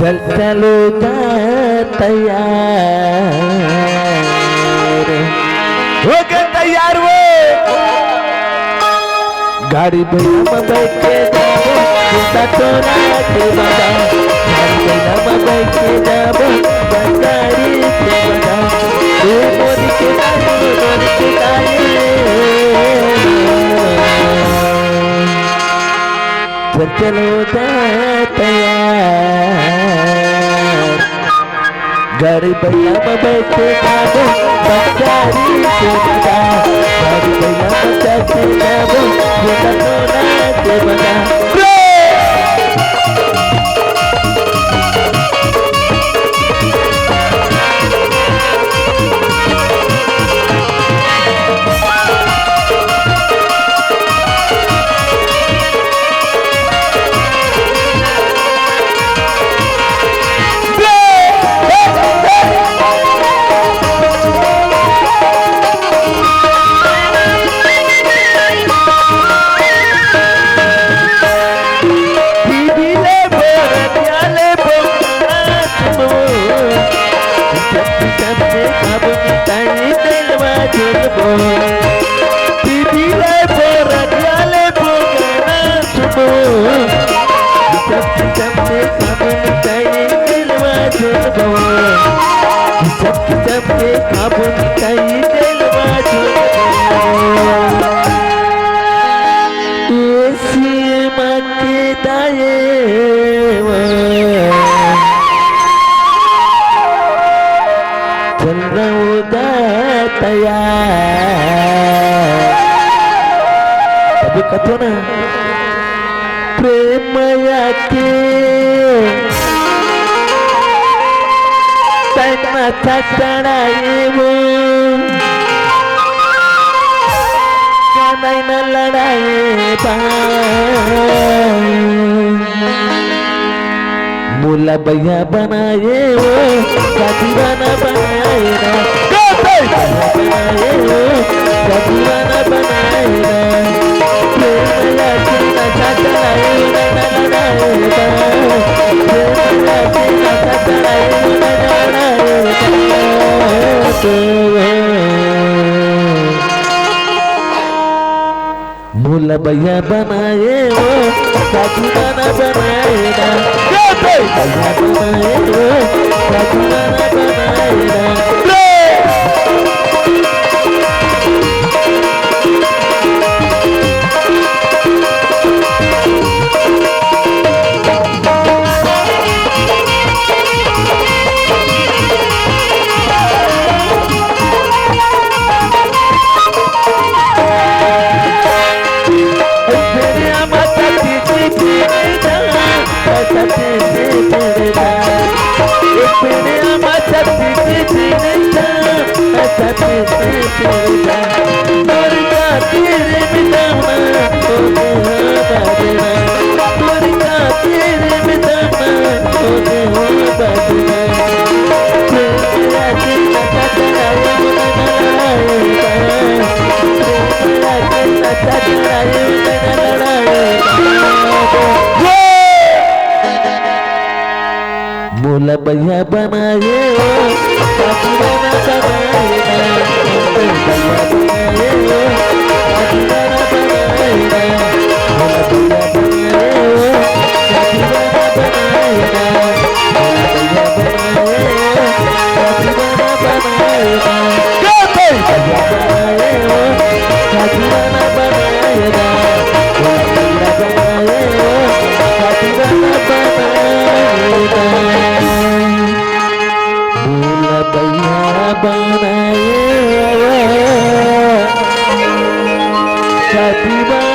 चलो तैयार हो गए तैयार वो गाड़ी भैया में बैठ के जाबो चिंता तोरा के बता गाड़ी भैया में बैठ के जाबो गाड़ी से बता तू मोदी के चलो तैयार गाड़ी भैया में बैठ के जाबो गाड़ी से बता गाड़ी भैया में बैठ के जाबो चिंता तोरा के बता कथो ना प्रेमया के माथा चढ़ाए वो न लड़ाए मुला भैया बनाए वो दीवाना बनाए ना बनाए वो दीवाना बनाए ना मुला भैया बनाए वो दीवाना बनाए ना भैया बनाए वो दीवाना बनाए ना मुला भैया बनाए वो दीवाना बनाए ना भैया बनाए वो दीवाना बनाए ना मुला भैया बनाए वो दीवाना बनाए ना भैया बनाए वो दीवाना बनाए ना भैया बनाए वो दीवाना बनाए ना भैया बनाए वो दीवाना बनाए ना भैया बनाए वो